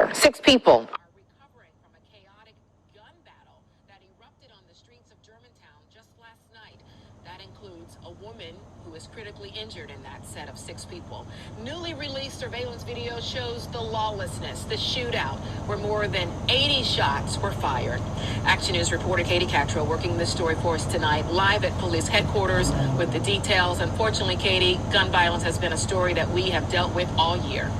fire. 6 people are recovering from a chaotic gun battle that erupted on the streets of Germantown just last night. That includes a woman who is critically injured in that set of 6 people. Newly released surveillance video shows the lawlessness, the shootout, where more than 80 shots were fired. Action News reporter Katie Catro working this story for us tonight, live at police headquarters with the details. Unfortunately, Katie, gun violence has been a story that we have dealt with all year.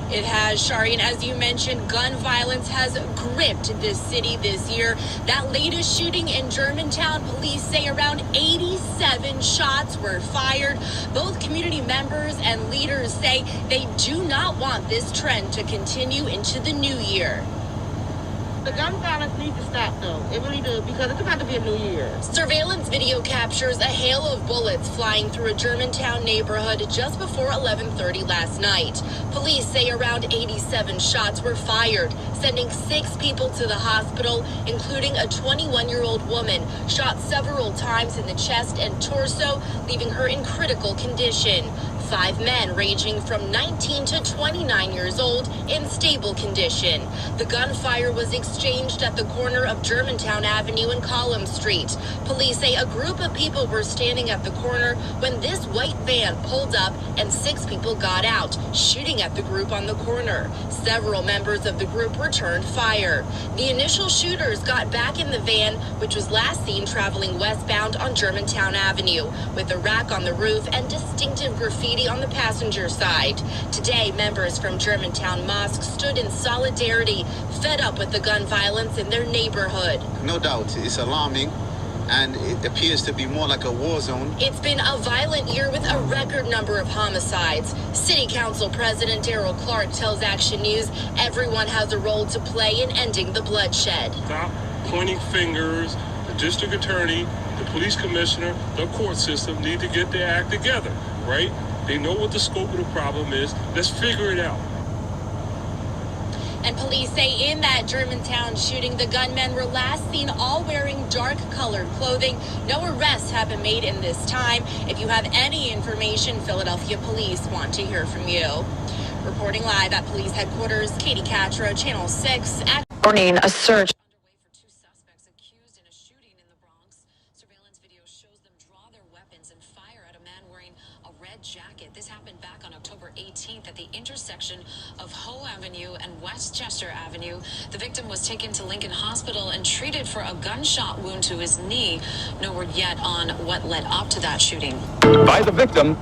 It has, Shari, and as you mentioned, gun violence has gripped this city this year. That latest shooting in Germantown, police say around 87 shots were fired. Both community members and leaders say they do not want this trend to continue into the new year. The gun violence needs to stop, though. It really does, because it's about to be a new year. Surveillance video captures a hail of bullets flying through a Germantown neighborhood just before 11:30 last night. Police say around 87 shots were fired, sending 6 people to the hospital, including a 21-year-old woman shot several times in the chest and torso, leaving her in critical condition. 5 men ranging from 19 to 29 years old in stable condition. The gunfire was exchanged at the corner of Germantown Avenue and Collins Street. Police say a group of people were standing at the corner when this white van pulled up and 6 people got out, shooting at the group on the corner. Several members of the group returned fire. The initial shooters got back in the van, which was last seen traveling westbound on Germantown Avenue, with a rack on the roof and distinctive graffiti on the passenger side. Today, members from Germantown Mosque stood in solidarity, fed up with the gun violence in their neighborhood. No doubt, it's alarming, and it appears to be more like a war zone. It's been a violent year with a record number of homicides. City Council President Darrell Clark tells Action News everyone has a role to play in ending the bloodshed. Stop pointing fingers. The district attorney, the police commissioner, the court system need to get their act together, right? They know what the scope of the problem is. Let's figure it out. And police say in that Germantown shooting, the gunmen were last seen all wearing dark-colored clothing. No arrests have been made in this time. If you have any information, Philadelphia police want to hear from you. Reporting live at police headquarters, Katie Catro, Channel 6. Morning, a search Underway for 2 suspects accused in a shooting in the Bronx. Surveillance video shows them draw their weapons and fire at a man wearing a red jacket. This happened back on October 18th at the intersection of Hoe Avenue and Westchester Avenue. The victim was taken to Lincoln Hospital and treated for a gunshot wound to his knee. No word yet on what led up to that shooting. By the victim.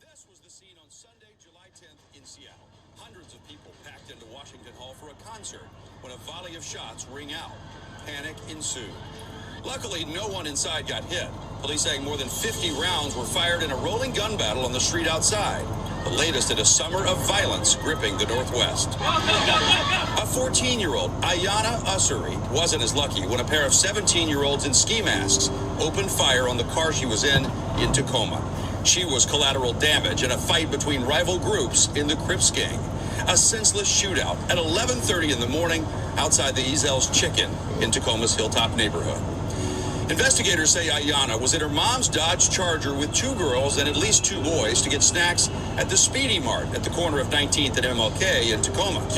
This was the scene on Sunday, July 10th in Seattle. Hundreds of people packed into Washington Hall for a concert when a volley of shots ring out. Panic ensued. Luckily, no one inside got hit. Police saying more than 50 rounds were fired in a rolling gun battle on the street outside. The latest in a summer of violence gripping the Northwest. A 14-year-old, Ayanna Ussery, wasn't as lucky when a pair of 17-year-olds in ski masks opened fire on the car she was in Tacoma. She was collateral damage in a fight between rival groups in the Crips gang. A senseless shootout at 11:30 in the morning outside the Ezel's Chicken in Tacoma's Hilltop neighborhood. Investigators say Ayanna was in her mom's Dodge Charger with 2 girls and at least 2 boys to get snacks at the Speedy Mart at the corner of 19th and MLK in Tacoma. MLK.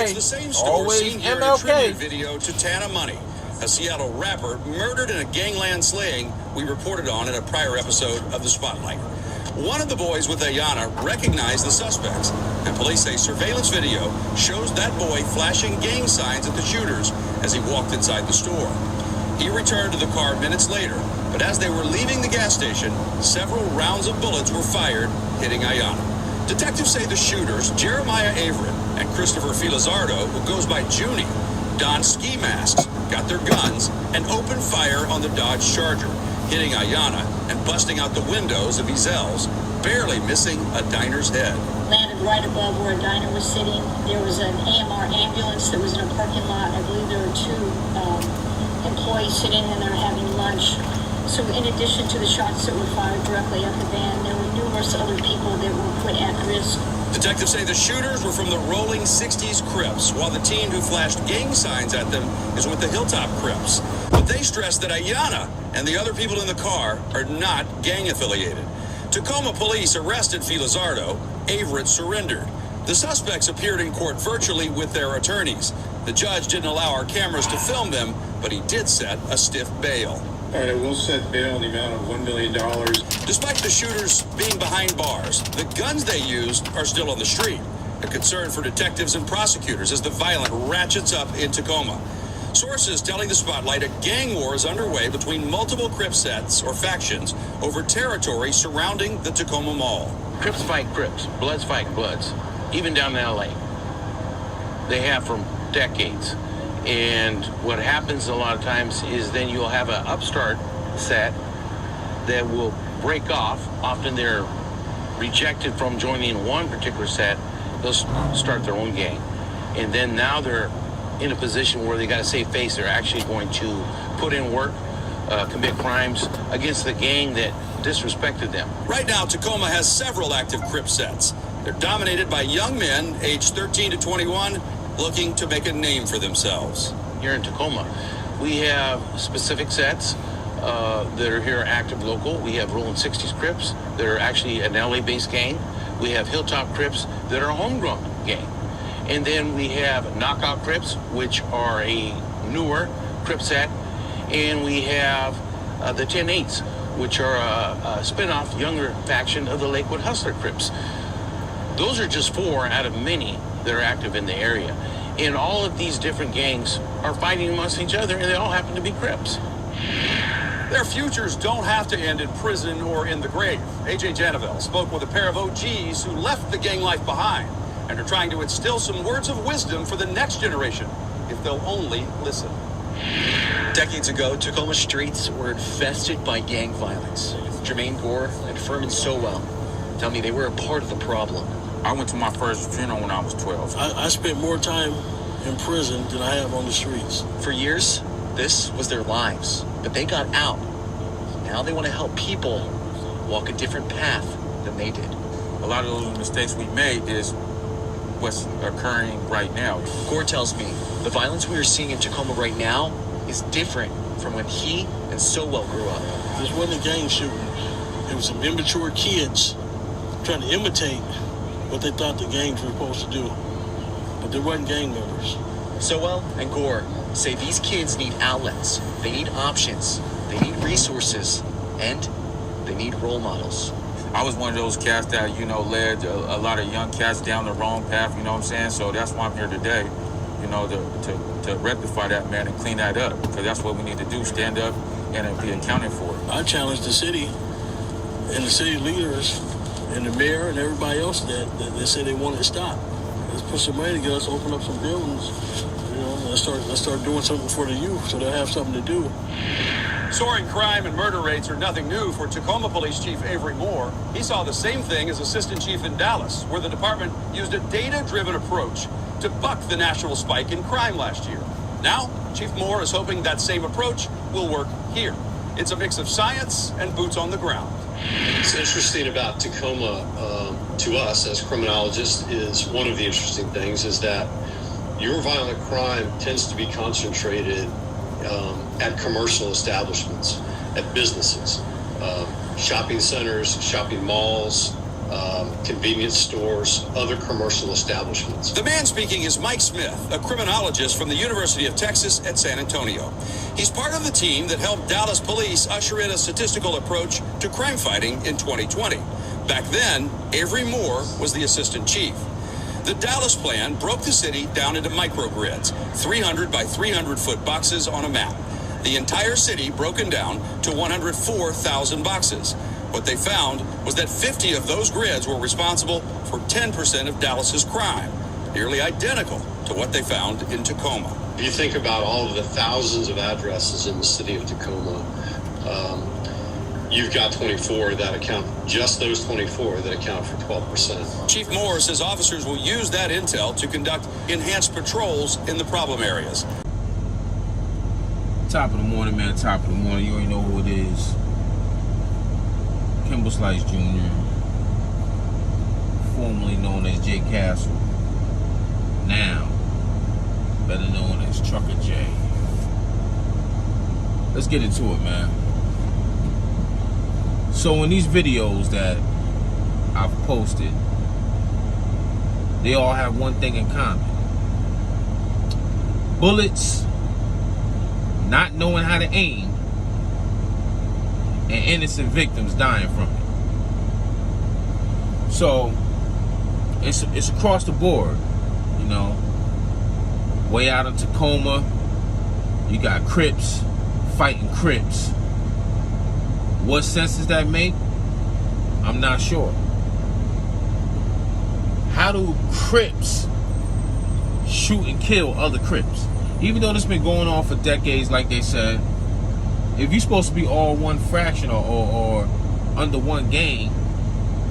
It's the same store Always seen here MLK. in a tribute video to Tana Money, a Seattle rapper murdered in a gangland slaying we reported on in a prior episode of The Spotlight. One of the boys with Ayanna recognized the suspects, and police say surveillance video shows that boy flashing gang signs at the shooters as he walked inside the store. He returned to the car minutes later, but as they were leaving the gas station, several rounds of bullets were fired, hitting Ayanna. Detectives say the shooters, Jeremiah Avery and Christopher Filizardo, who goes by Junie, donned ski masks, got their guns, and opened fire on the Dodge Charger, hitting Ayanna and busting out the windows of Ezel's, barely missing a diner's head. Landed right above where a diner was sitting. There was an AMR ambulance that was in a parking lot. I believe there were 2 employees sitting in there having lunch. So in addition to the shots that were fired directly at the van, there were numerous other people that were put at risk. Detectives say the shooters were from the Rolling 60s Crips, while the teen who flashed gang signs at them is with the Hilltop Crips. But they stress that Ayanna and the other people in the car are not gang affiliated. Tacoma police arrested Felizardo. Averett surrendered. The suspects appeared in court virtually with their attorneys. The judge didn't allow our cameras to film them, but he did set a stiff bail. All right, we'll set bail in the amount of $1 million. Despite the shooters being behind bars, the guns they used are still on the street. A concern for detectives and prosecutors as the violence ratchets up in Tacoma. Sources telling the Spotlight a gang war is underway between multiple Crip sets or factions over territory surrounding the Tacoma Mall. Crips fight Crips, Bloods fight Bloods, even down in LA. They have for decades. And what happens a lot of times is then you'll have an upstart set that will break off. Often they're rejected from joining one particular set. They'll start their own gang. And then now they're in a position where they got to save face. They're actually going to put in work, commit crimes against the gang that disrespected them. Right now, Tacoma has several active Crip sets. They're dominated by young men aged 13 to 21 looking to make a name for themselves. Here in Tacoma, we have specific sets that are here active local. We have Rolling 60s Crips that are actually an LA-based gang. We have Hilltop Crips that are a homegrown gang. And then we have Knockout Crips, which are a newer Crip set. And we have the 10-8s, which are a spin-off, younger faction of the Lakewood Hustler Crips. Those are just 4 out of many that are active in the area. And all of these different gangs are fighting amongst each other, and they all happen to be Crips. Their futures don't have to end in prison or in the grave. A.J. Janaville spoke with a pair of OGs who left the gang life behind and are trying to instill some words of wisdom for the next generation, if they'll only listen. Decades ago, Tacoma streets were infested by gang violence. Jermaine Gore and Furman Sowell tell me they were a part of the problem. I went to my first funeral when I was 12. I spent more time in prison than I have on the streets. For years, this was their lives, but they got out. Now they want to help people walk a different path than they did. A lot of those mistakes we made is what's occurring right now. Gore tells me the violence we are seeing in Tacoma right now is different from when he and Sowell grew up. This wasn't a gang shooting. It was some immature kids trying to imitate what they thought the gangs were supposed to do. But they weren't gang members. Sowell and Gore say these kids need outlets, they need options, they need resources, and they need role models. I was one of those cats that, led a lot of young cats down the wrong path, you know what I'm saying? So that's why I'm here today, to rectify that, man, and clean that up. Because that's what we need to do, stand up and be accounted for. I challenge the city and the city leaders and the mayor and everybody else that say they want it to stop. Let's put some money together, let's open up some buildings, let's start doing something for the youth so they'll have something to do. Soaring crime and murder rates are nothing new for Tacoma Police Chief Avery Moore. He saw the same thing as Assistant Chief in Dallas, where the department used a data-driven approach to buck the national spike in crime last year. Now, Chief Moore is hoping that same approach will work here. It's a mix of science and boots on the ground. What's interesting about Tacoma to us as criminologists is one of the interesting things is that your violent crime tends to be concentrated at commercial establishments, at businesses, shopping centers, shopping malls, convenience stores, other commercial establishments. The man speaking is Mike Smith, a criminologist from the University of Texas at San Antonio. He's part of the team that helped Dallas police usher in a statistical approach to crime fighting in 2020. Back then, Avery Moore was the assistant chief. The Dallas plan broke the city down into microgrids, 300 by 300 foot boxes on a map. The entire city broken down to 104,000 boxes. What they found was that 50 of those grids were responsible for 10% of Dallas's crime, nearly identical to what they found in Tacoma. If you think about all of the thousands of addresses in the city of Tacoma, you've got 24 that account, just those 24 that account for 12%. Chief Moore says officers will use that intel to conduct enhanced patrols in the problem areas. Top of the morning, man, top of the morning. You already know who it is. Kimball Slice Jr., formerly known as Jay Castle, now better known as Trucker Jay. Let's get into it, man. So in these videos that I've posted, they all have one thing in common. Bullets, not knowing how to aim, and innocent victims dying from it. So it's across the board, you know. Way out in Tacoma, you got Crips fighting Crips. What sense does that make? I'm not sure. How do Crips shoot and kill other Crips? Even though this has been going on for decades, like they said, if you're supposed to be all one fraction or under one gang,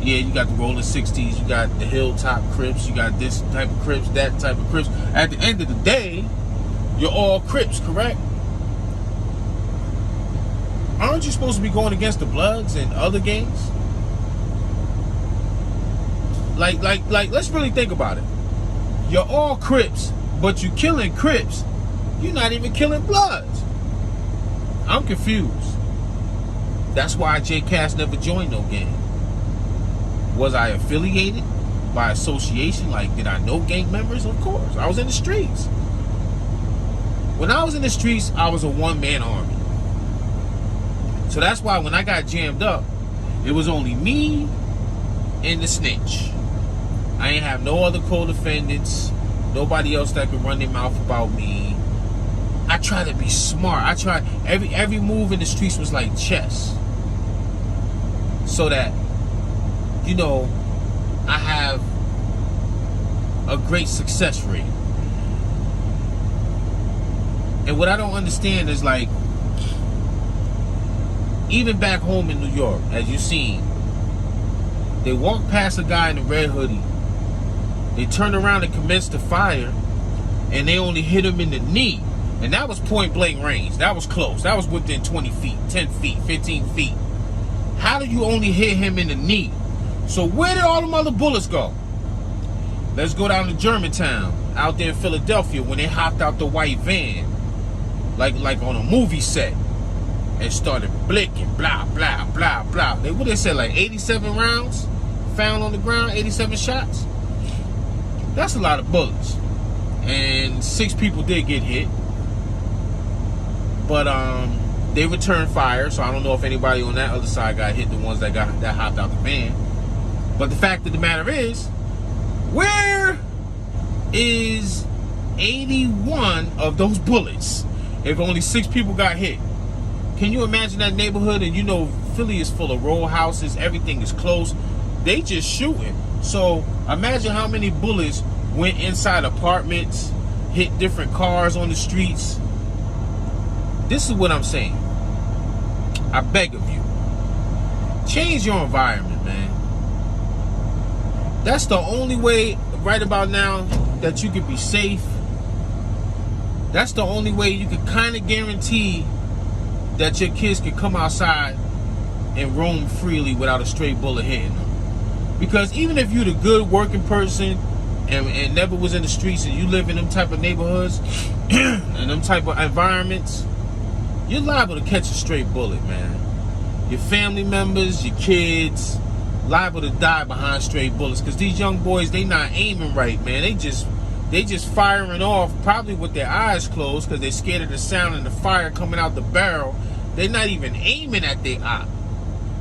yeah, you got the Rolling 60s, you got the Hilltop Crips, you got this type of Crips, that type of Crips. At the end of the day, you're all Crips, correct? Aren't you supposed to be going against the Bloods and other gangs? Like, let's really think about it. You're all Crips, but you killing Crips. You're not even killing Bloods. I'm confused. That's why J. Cass never joined no gang. Was I affiliated by association? Like, did I know gang members? Of course. I was in the streets. When I was in the streets, I was a one-man army. So that's why when I got jammed up, it was only me and the snitch. I ain't have no other co-defendants, nobody else that could run their mouth about me. I try to be smart. I try every move in the streets was like chess. So that, you know, I have a great success rate. And what I don't understand is, like, even back home in New York, as you've seen, they walk past a guy in a red hoodie. They turn around and commence to fire, and they only hit him in the knee. And that was point blank range. That was close. That was within 20 feet, 10 feet, 15 feet. How do you only hit him in the knee? So where did all them other bullets go? Let's go down to Germantown, out there in Philadelphia, when they hopped out the white van, like on a movie set, and started blinking, blah, blah, blah, blah. What they said, like 87 rounds found on the ground, 87 shots? That's a lot of bullets. And 6 people did get hit. But they returned fire, so I don't know if anybody on that other side got hit, the ones that hopped out the van. But the fact of the matter is, where is 81 of those bullets if only 6 people got hit? Can you imagine that neighborhood? And you know, Philly is full of row houses. Everything is close. They just shooting. So imagine how many bullets went inside apartments, hit different cars on the streets. This is what I'm saying. I beg of you, change your environment, man. That's the only way right about now that you can be safe. That's the only way you can kind of guarantee that your kids can come outside and roam freely without a stray bullet hitting them. Because even if you're the good working person and never was in the streets, and you live in them type of neighborhoods and them type of environments, you're liable to catch a straight bullet, man. Your family members, your kids, liable to die behind straight bullets. Because these young boys, they not aiming right, man. They just firing off, probably with their eyes closed, because they're scared of the sound and the fire coming out the barrel. They're not even aiming at their eye.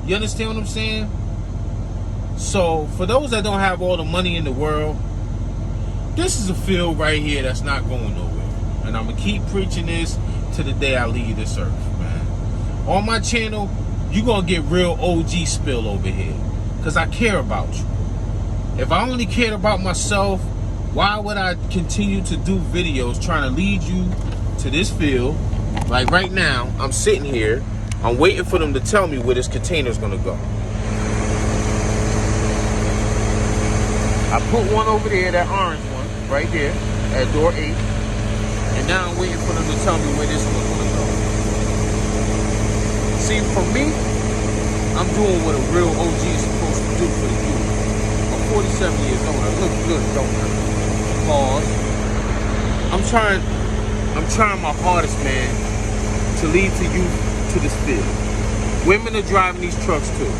You understand what I'm saying? So for those that don't have all the money in the world, this is a field right here that's not going nowhere. And I'm going to keep preaching this to the day I leave this earth, man. On my channel, you're going to get real OG spill over here, because I care about you. If I only cared about myself, why would I continue to do videos trying to lead you to this field? Like right now, I'm sitting here, I'm waiting for them to tell me where this container's going to go. I put one over there, that orange one, right there, at door 8. And now I'm waiting for them to tell me where this one's gonna go. See, for me, I'm doing what a real OG is supposed to do for the youth. I'm 47 years old. I look good, don't I? Pause. I'm trying my hardest, man, to lead to you to this field. Women are driving these trucks too.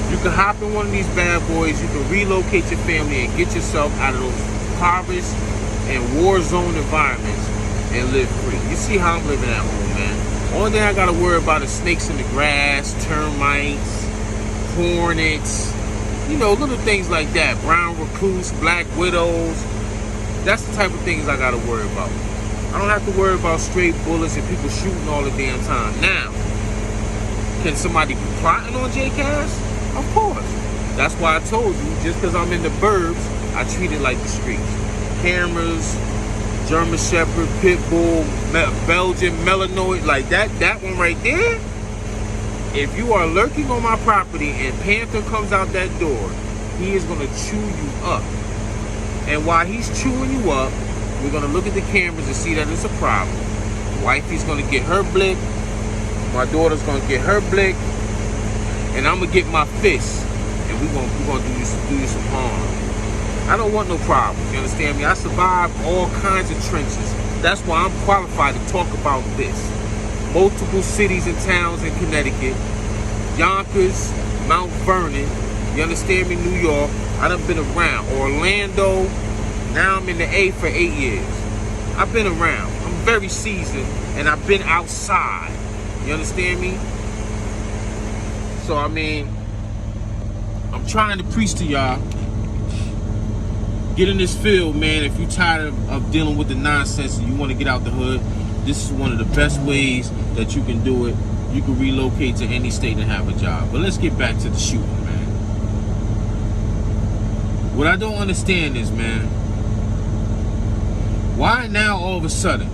You can hop in one of these bad boys. You can relocate your family and get yourself out of those impoverished and war zone environments and live free. You see how I'm living at home, man. Only thing I gotta worry about is snakes in the grass, termites, hornets, you know, little things like that. Brown recluse, black widows. That's the type of things I gotta worry about. I don't have to worry about stray bullets and people shooting all the damn time. Now, can somebody be plotting on J-Cast? Of course. That's why I told you, just because I'm in the burbs, I treat it like the streets. Cameras, German Shepherd, Pit Bull, Belgian, Melanoid, like that one right there. If you are lurking on my property and Panther comes out that door, he is going to chew you up. And while he's chewing you up, we're going to look at the cameras and see that it's a problem. Wifey's going to get her blick. My daughter's going to get her blick. And I'm going to get my fist. And we're going to do you some harm. I don't want no problems. You understand me? I survived all kinds of trenches. That's why I'm qualified to talk about this. Multiple cities and towns in Connecticut. Yonkers, Mount Vernon. You understand me? New York. I done been around. Orlando. Now I'm in the A for 8 years. I've been around. I'm very seasoned. And I've been outside. You understand me? So, I mean, I'm trying to preach to y'all. Get in this field, man. If you're tired of dealing with the nonsense and you want to get out the hood, this is one of the best ways that you can do it. You can relocate to any state and have a job. But let's get back to the shooting, man. What I don't understand is, man, why now all of a sudden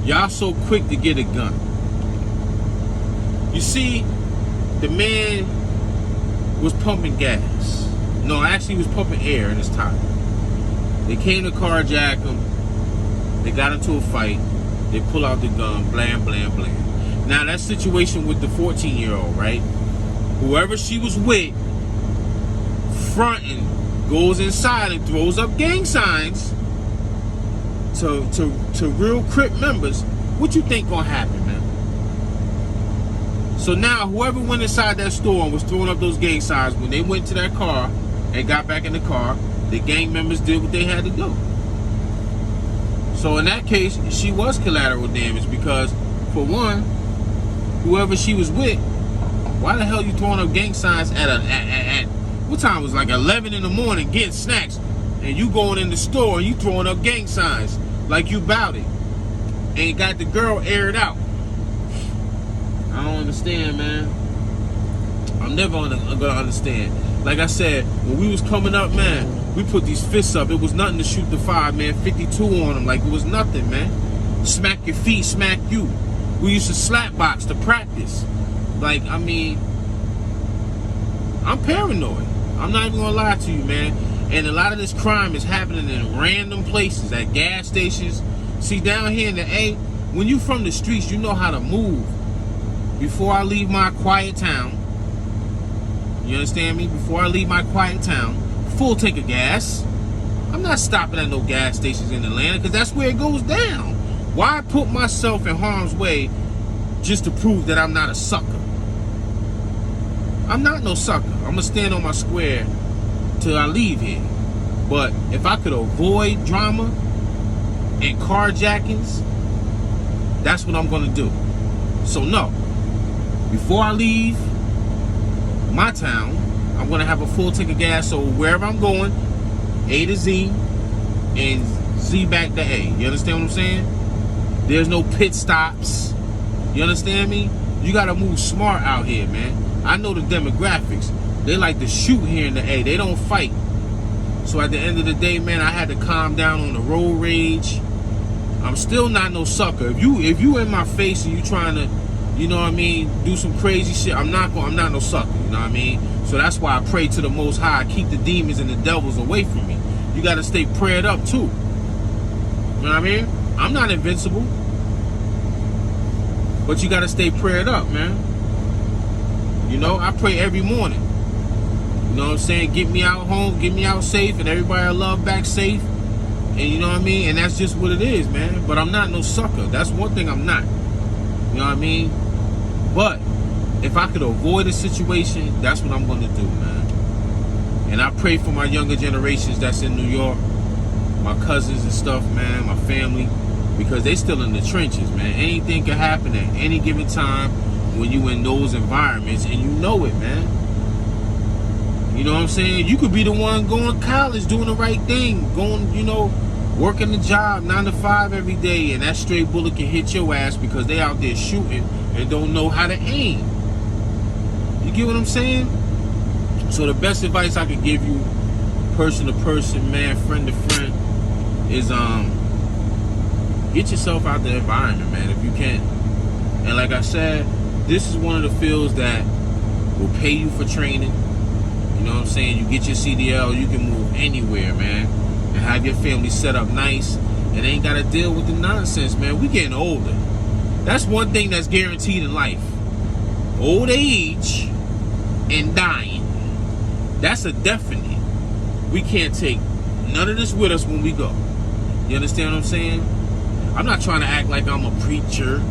y'all so quick to get a gun? You see, the man was pumping gas. No, actually he was pumping air in his tire. They came to carjack him. They got into a fight. They pull out the gun. Blam, blam, blam. Now that situation with the 14-year-old, right? Whoever she was with, fronting, goes inside and throws up gang signs to real Crip members. What you think gonna happen, man? So now whoever went inside that store and was throwing up those gang signs, when they went to that car and got back in the car, the gang members did what they had to do. So in that case, she was collateral damage because, for one, whoever she was with, why the hell you throwing up gang signs at what time was it, like 11 in the morning getting snacks, and you going in the store and you throwing up gang signs like you bout it, and got the girl aired out. I don't understand, man. I'm never gonna understand. Like I said, when we was coming up, man, we put these fists up. It was nothing to shoot the 5, man. 52 on them, like it was nothing, man. Smack your feet, smack you. We used to slap box to practice. Like, I mean, I'm paranoid. I'm not even gonna lie to you, man. And a lot of this crime is happening in random places, at gas stations. See, down here in the A, when you from the streets, you know how to move. Before I leave my quiet town, you understand me? Before I leave my quiet town, full tank of gas. I'm not stopping at no gas stations in Atlanta because that's where it goes down. Why put myself in harm's way just to prove that I'm not a sucker? I'm not no sucker. I'm going to stand on my square till I leave here. But if I could avoid drama and carjackings, that's what I'm going to do. So no, before I leave my town, I'm going to have a full tank of gas, so wherever I'm going, A to Z and Z back to A. You understand what I'm saying? There's no pit stops. You understand me? You got to move smart out here, man. I know the demographics. They like to shoot here in the A. They don't fight. So at the end of the day, man, I had to calm down on the road rage. I'm still not no sucker. If you in my face and you trying to, you know what I mean, do some crazy shit, I'm not no sucker, you know what I mean? So that's why I pray to the Most High, keep the demons and the devils away from me. You got to stay prayed up too. You know what I mean? I'm not invincible. But you got to stay prayed up, man. You know, I pray every morning. You know what I'm saying? Get me out home, get me out safe, and everybody I love back safe. And you know what I mean? And that's just what it is, man. But I'm not no sucker. That's one thing I'm not. You know what I mean? But if I could avoid a situation, that's what I'm going to do, man. And I pray for my younger generations that's in New York, my cousins and stuff, man, my family, because they still in the trenches, man. Anything can happen at any given time when you in those environments, and you know it, man. You know what I'm saying? You could be the one going to college, doing the right thing, going, you know, working the job 9 to 5 every day, and that stray bullet can hit your ass because they out there shooting and don't know how to aim. You get what I'm saying? So the best advice I could give you, person to person, man, friend to friend, is get yourself out the environment, man, if you can. And like I said, this is one of the fields that will pay you for training. You know what I'm saying? You get your CDL, you can move anywhere, man, and have your family set up nice, and ain't got to deal with the nonsense, man. We getting older. That's one thing that's guaranteed in life. Old age and dying. That's a definite. We can't take none of this with us when we go. You understand what I'm saying? I'm not trying to act like I'm a preacher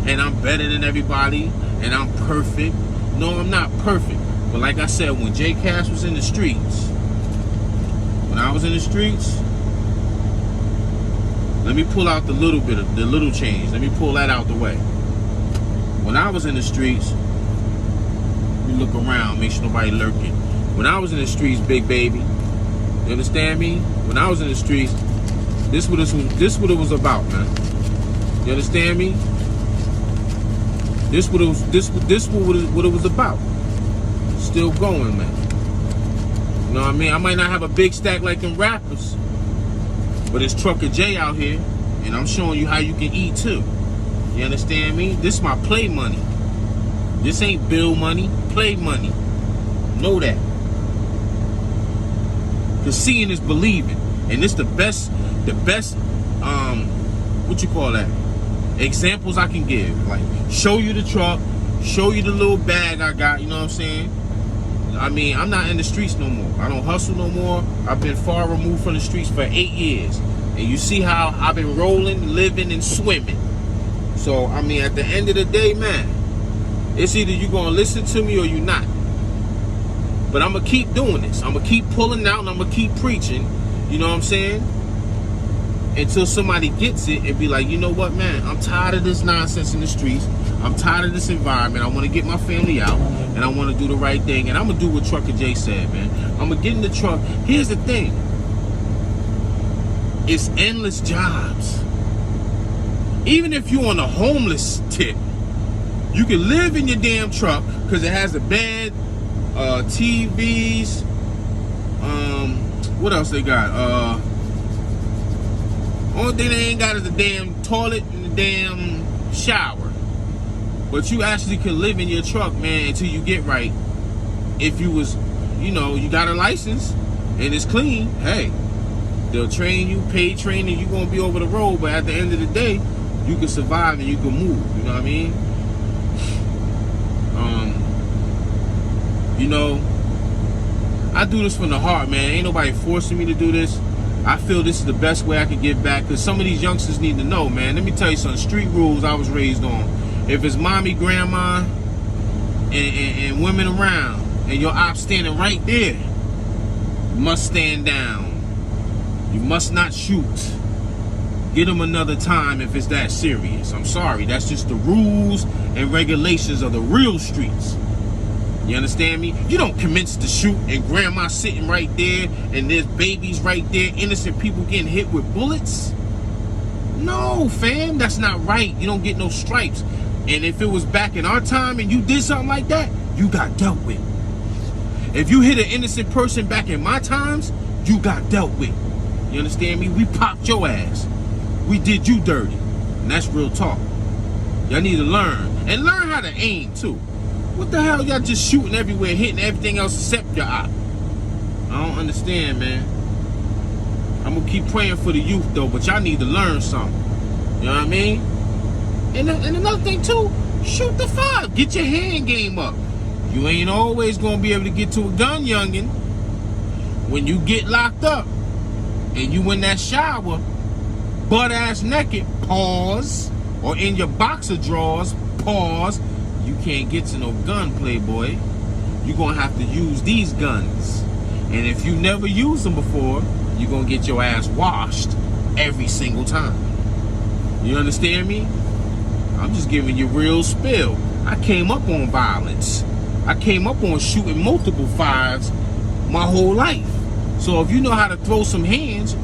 and I'm better than everybody and I'm perfect. No, I'm not perfect. But like I said, when J Cash was in the streets, when I was in the streets, let me pull out the little bit of the little change. Let me pull that out the way. When I was in the streets, you look around, make sure nobody lurking. When I was in the streets, big baby, you understand me? When I was in the streets, this what it was about, man. You understand me? This what it was about. Still going, man. You know what I mean? I might not have a big stack like them rappers, but it's Trucker J out here, and I'm showing you how you can eat too. You understand me? This is my play money. This ain't bill money, play money. Know that. Cause seeing is believing, and it's the best, what you call that? Examples I can give. Like, show you the truck, show you the little bag I got. You know what I'm saying? I mean, I'm not in the streets no more. I don't hustle no more. I've been far removed from the streets for 8 years, and you see how I've been rolling, living, and swimming. So, I mean, at the end of the day, man, it's either you gonna listen to me or you not. But I'm gonna keep doing this. I'm gonna keep pulling out and I'm gonna keep preaching. You know what I'm saying? Until somebody gets it and be like, you know what, man? I'm tired of this nonsense in the streets. I'm tired of this environment. I want to get my family out and I want to do the right thing. And I'm gonna do what Trucker J said, man. I'm gonna get in the truck. Here's the thing. It's endless jobs. Even if you're on a homeless tip, you can live in your damn truck because it has a bed, TVs, what else they got? Only thing they ain't got is the damn toilet and the damn shower. But you actually can live in your truck, man, until you get right. If you was, you know, you got a license and it's clean, hey, they'll train you, paid training, you're gonna be over the road, but at the end of the day, you can survive and you can move, you know what I mean? You know, I do this from the heart, man. Ain't nobody forcing me to do this. I feel this is the best way I can give back, because some of these youngsters need to know, man. Let me tell you some street rules I was raised on. If it's mommy, grandma, and women around, and your op standing right there, you must stand down. You must not shoot. Get them another time if it's that serious. I'm sorry, that's just the rules and regulations of the real streets. You understand me? You don't commence to shoot and grandma sitting right there and there's babies right there, innocent people getting hit with bullets. No, fam, that's not right. You don't get no stripes. And if it was back in our time and you did something like that, you got dealt with. If you hit an innocent person back in my times, you got dealt with. You understand me? We popped your ass. We did you dirty. And that's real talk. Y'all need to learn. And learn how to aim too. What the hell y'all just shooting everywhere, hitting everything else except your eye? I don't understand, man. I'm gonna keep praying for the youth though, but y'all need to learn something. You know what I mean? And another thing too, shoot the 5. Get your hand game up. You ain't always gonna be able to get to a gun, youngin'. When you get locked up and you in that shower, butt ass naked, pause, or in your boxer drawers, pause, you can't get to no gun, playboy. You're gonna have to use these guns. And if you never used them before, you're gonna get your ass washed every single time. You understand me? I'm just giving you real spill. I came up on violence. I came up on shooting multiple fives my whole life. So if you know how to throw some hands,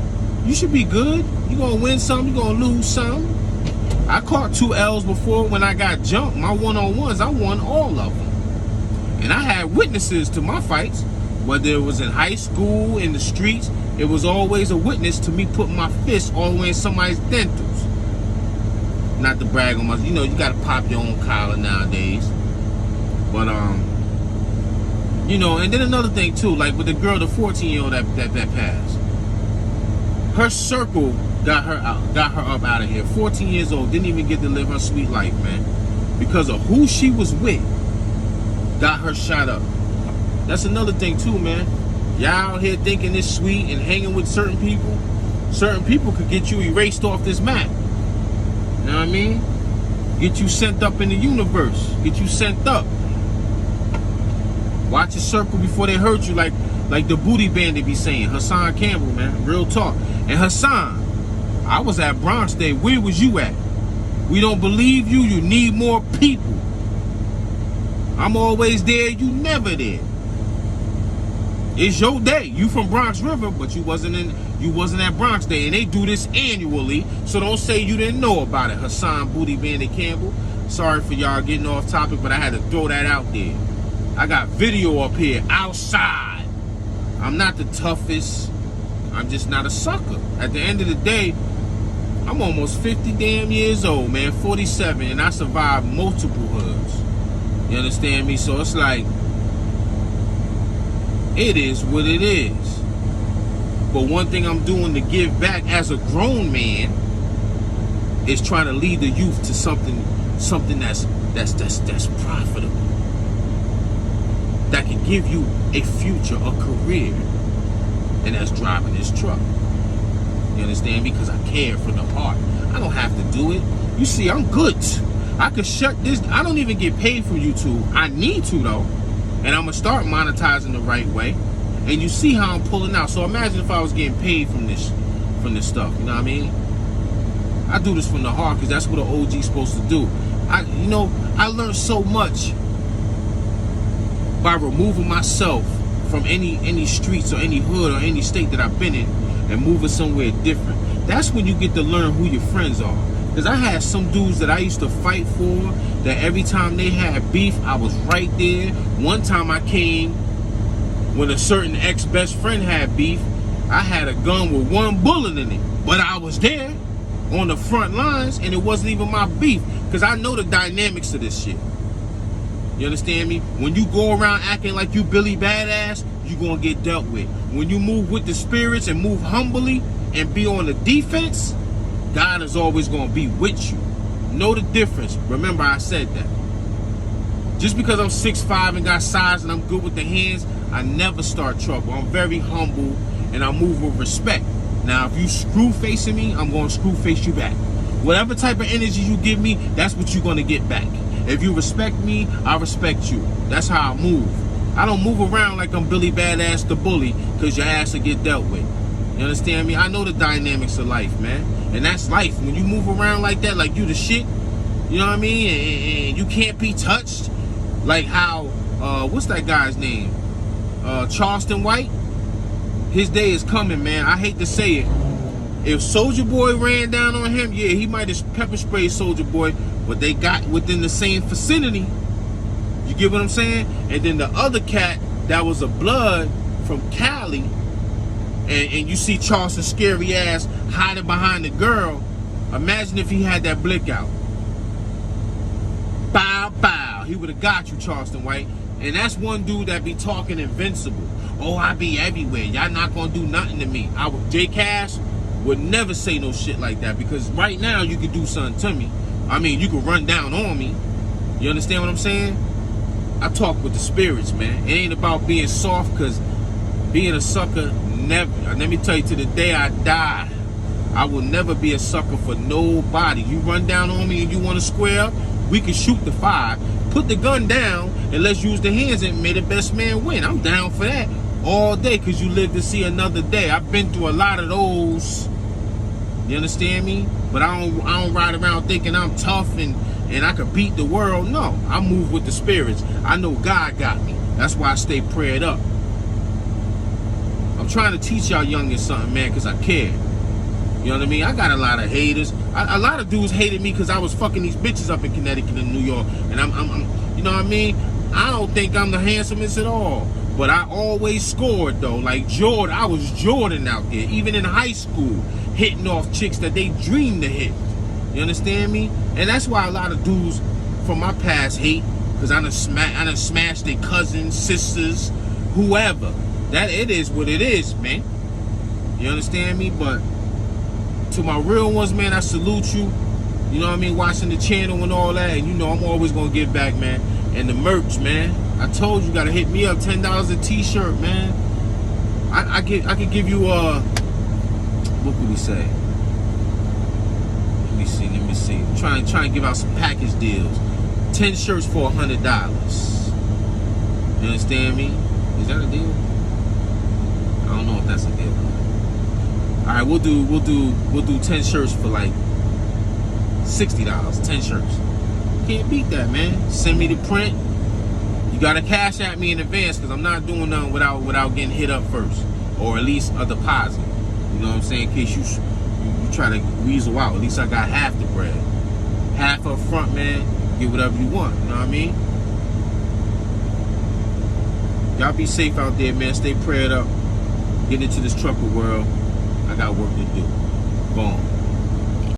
you should be good. You're gonna win some, you're gonna lose some. I caught 2 L's before when I got jumped. My one-on-ones, I won all of them. And I had witnesses to my fights. Whether it was in high school, in the streets, it was always a witness to me putting my fist all the way in somebody's dentals. Not to brag on myself, you know, you gotta pop your own collar nowadays. But you know, and then another thing too, like with the girl, the 14-year-old that passed. Her circle got her up out of here. 14 years old, didn't even get to live her sweet life, man. Because of who she was with, got her shot up. That's another thing too, man. Y'all out here thinking it's sweet and hanging with certain people. Certain people could get you erased off this map. You know what I mean? Get you sent up in the universe. Get you sent up. Watch your circle before they hurt you, like the booty bandit be saying. Hassan Campbell, man. Real talk. And Hassan, I was at Bronx Day. Where was you at? We don't believe you. You need more people. I'm always there. You never there. It's your day. You from Bronx River, but you wasn't at Bronx Day, and they do this annually. So don't say you didn't know about it, Hassan Booty Bandit Campbell. Sorry for y'all getting off topic, but I had to throw that out there. I got video up here outside. I'm not the toughest. I'm just not a sucker. At the end of the day, I'm almost 50 damn years old, man. 47, and I survived multiple hoods. You understand me? So it's like, it is what it is. But one thing I'm doing to give back as a grown man is trying to lead the youth to something that's profitable, that can give you a future, a career, and that's driving this truck. You understand? Because I care from the heart. I don't have to do it. You see, I'm good. I could shut this. I don't even get paid from YouTube. I need to though. And I'm gonna start monetizing the right way. And you see how I'm pulling out. So imagine if I was getting paid from this stuff. You know what I mean? I do this from the heart because that's what an OG's supposed to do. I learned so much by removing myself from any streets or any hood or any state that I've been in and moving somewhere different. That's when you get to learn who your friends are. Because I had some dudes that I used to fight for, that every time they had beef, I was right there. One time I came when a certain ex-best friend had beef. I had a gun with 1 bullet in it, but I was there on the front lines, and it wasn't even my beef, because I know the dynamics of this shit. You understand me? When you go around acting like you Billy Badass, you're gonna get dealt with. When you move with the spirits and move humbly and be on the defense, God is always gonna be with you. Know the difference. Remember, I said that. Just because I'm 6'5" and got size and I'm good with the hands, I never start trouble. I'm very humble and I move with respect. Now, if you screw facing me, I'm gonna screw face you back. Whatever type of energy you give me, that's what you're gonna get back. If you respect me, I respect you. That's how I move. I don't move around like I'm Billy Badass the bully, because your ass will get dealt with. You understand me? I know the dynamics of life, man. And that's life. When you move around like that, like you the shit, you know what I mean? And you can't be touched. Like how, what's that guy's name? Charleston White? His day is coming, man. I hate to say it. If Soulja Boy ran down on him, yeah, he might have pepper sprayed Soulja Boy, but they got within the same vicinity. You get what I'm saying? And then the other cat that was a blood from Cali, and you see Charleston's scary ass hiding behind the girl. Imagine if he had that blick out. Bow, bow. He would have got you, Charleston White. And that's one dude that be talking invincible. Oh, I be everywhere. Y'all not gonna do nothing to me. J Cash would never say no shit like that, because right now you could do something to me. I mean, you could run down on me. You understand what I'm saying? I talk with the spirits, man. It ain't about being soft, because being a sucker, never. Let me tell you, to the day I die, I will never be a sucker for nobody. You run down on me and you want to square up, we can shoot the 5. put the gun down and let's use the hands and may the best man win. I'm down for that all day, because you live to see another day. I've been through a lot of those. You understand me? But I don't ride around thinking I'm tough and I could beat the world. No, I move with the spirits. I know God got me. That's why I stay prayed up. I'm trying to teach y'all youngins something, man, because I care. You know what I mean? I got a lot of haters. A lot of dudes hated me because I was fucking these bitches up in Connecticut and New York. And I'm you know what I mean? I don't think I'm the handsomest at all. But I always scored, though. Like Jordan, I was Jordan out there. Even in high school, hitting off chicks that they dreamed to hit. You understand me? And that's why a lot of dudes from my past hate. Because I done smashed their cousins, sisters, whoever. That it is what it is, man. You understand me? But to my real ones, man, I salute you. You know what I mean? Watching the channel and all that. And you know I'm always going to give back, man. And the merch, man. I told you, got to hit me up. $10 a t-shirt, man. I could give you, what could we say? Let me see. Try and give out some package deals. 10 shirts for $100. You understand me? Is that a deal? I don't know if that's a deal. All right, we'll do 10 shirts for like $60. 10 shirts. Can't beat that, man. Send me the print. You gotta cash at me in advance, because I'm not doing nothing without getting hit up first, or at least a deposit. You know what I'm saying? In case you try to weasel out, at least I got half the bread. Half up front, man. Get whatever you want. You know what I mean? Y'all be safe out there, man. Stay prayed up. Get into this trucker world. I got work to do. Boom.